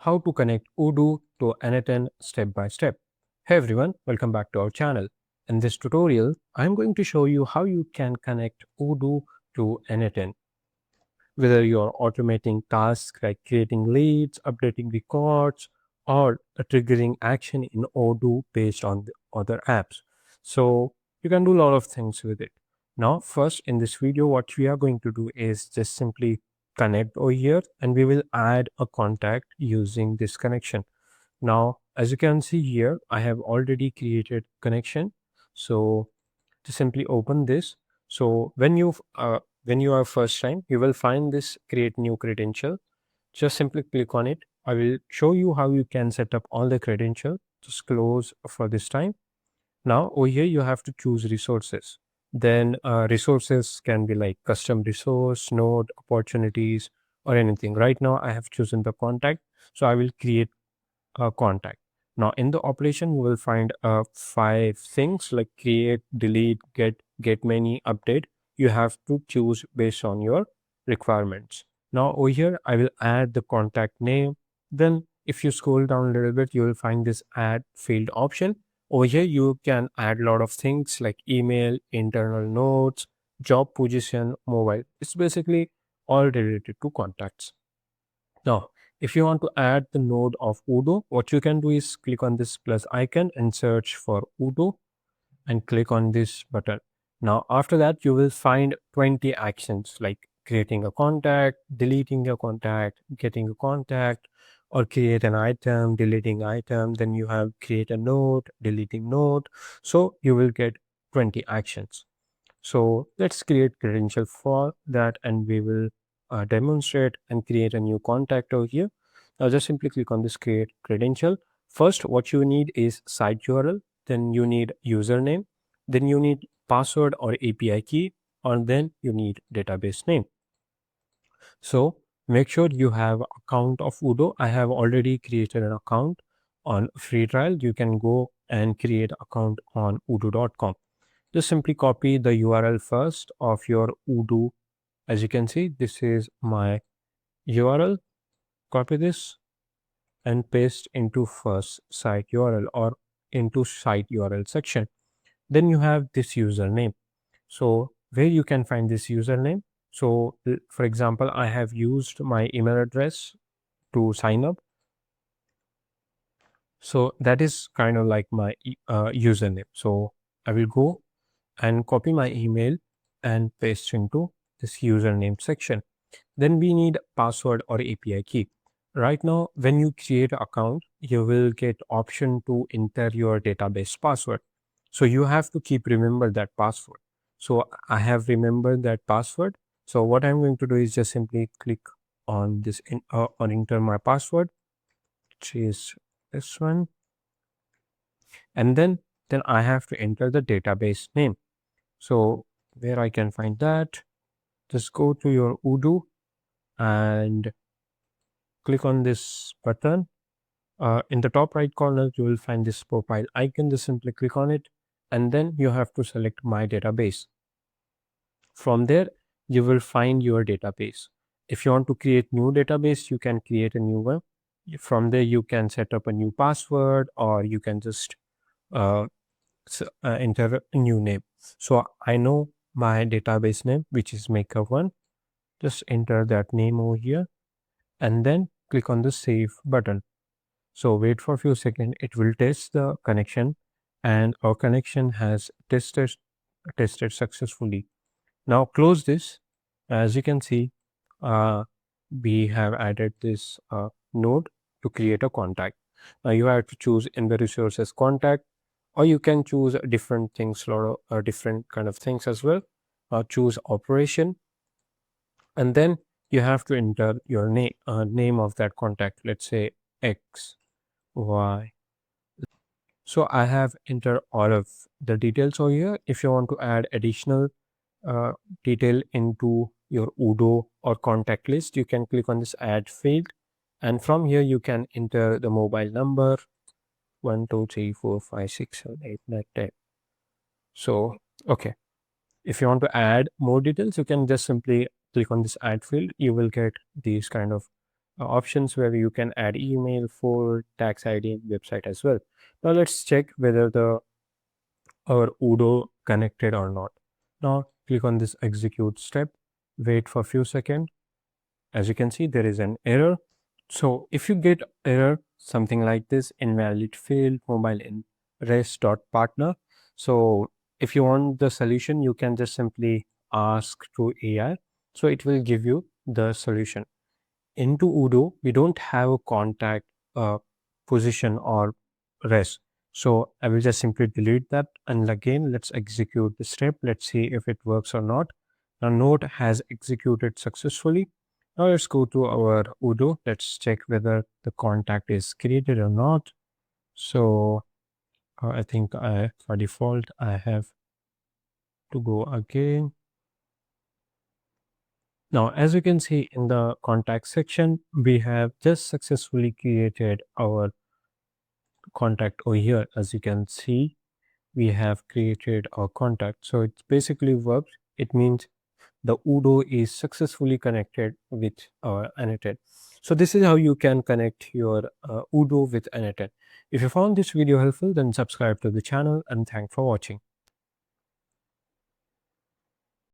how to connect Odoo to n8n step by step. Hey everyone, welcome back to our channel. In this tutorial, I'm going to show you how you can connect Odoo to n8n. Whether you're automating tasks like creating leads, updating records, or triggering action in Odoo based on the other apps. So you can do a lot of things with it. Now, first in this video, what we are going to do is just simply connect over here and we will add a contact using this connection. Now, as you can see here, I have already created connection. So to simply open this. So when you are first time, you will find this create new credential. Just simply click on it. I will show you how you can set up all the credential. Just close for this time. Now over here you have to choose resources. Then resources can be like custom resource, node, opportunities, or anything. Right now I have chosen the contact, so I will create a contact. Now in the operation, you will find 5 things like create, delete, get many, update. You have to choose based on your requirements. Now over here, I will add the contact name. Then if you scroll down a little bit, you will find this add field option. Over here, you can add a lot of things like email, internal notes, job position, mobile. It's basically all related to contacts. Now, if you want to add the node of Odoo, what you can do is click on this plus icon and search for Odoo and click on this button. Now, after that, you will find 20 actions like creating a contact, deleting a contact, getting a contact, or create an item, deleting item. Then you have create a node, deleting node. So you will get 20 actions. So let's create credential for that and we will demonstrate and create a new contact over here. Now just simply click on this create credential. First, what you need is site URL, then you need username, then you need password or API key, and then you need database name. So make sure you have account of Odoo. I have already created an account on free trial. You can go and create account on odoo.com. Just simply copy the URL first of your Odoo. As you can see, this is my URL. Copy this and paste into first site URL or into site URL section. Then you have this username. So where you can find this username. So for example, I have used my email address to sign up. So that is kind of like my username. So I will go and copy my email and paste into this username section. Then we need password or API key. Right now, when you create an account, you will get option to enter your database password. So you have to keep remember that password. So I have remembered that password. So what I'm going to do is just simply click on this on enter my password, which is this one. And then I have to enter the database name. So where I can find that, just go to your Odoo and click on this button. In the top right corner, you will find this profile icon. Just simply click on it and then you have to select my database. From there, you will find your database. If you want to create new database, you can create a new one. From there, you can set up a new password or you can just enter a new name. So I know my database name, which is maker1. Just enter that name over here and then click on the save button. So wait for a few seconds, it will test the connection and our connection has tested successfully. Now close this. As you can see, we have added this node to create a contact. Now you have to choose in the resources contact, or you can choose different things, or different kind of things as well. Choose operation, and then you have to enter your name of that contact. Let's say X, Y. So I have entered all of the details over here. If you want to add additional detail into your Odoo or contact list, you can click on this add field, and from here you can enter the mobile number 1 2 3 4 5 6 7 8 9 10. So okay, if you want to add more details, you can just simply click on this add field. You will get these kind of options where you can add email, phone, tax ID, website as well. Now let's check whether our Odoo connected or not. Now click on this execute step, wait for a few seconds. As you can see, there is an error. So if you get error, something like this, invalid failed mobile in rest.partner. So if you want the solution, you can just simply ask to AI. So it will give you the solution. Into Odoo, we don't have a contact position or rest. So I will just simply delete that. And again, let's execute the step. Let's see if it works or not. Now node has executed successfully. Now let's go to our Odoo. Let's check whether the contact is created or not. So I think by default, I have to go again. Now, as you can see in the contact section, we have just successfully created our contact over here. As you can see, we have created our contact. So it basically works. It means the Odoo is successfully connected with n8n. So this is how you can connect your Odoo with n8n. If you found this video helpful, then subscribe to the channel and thanks for watching.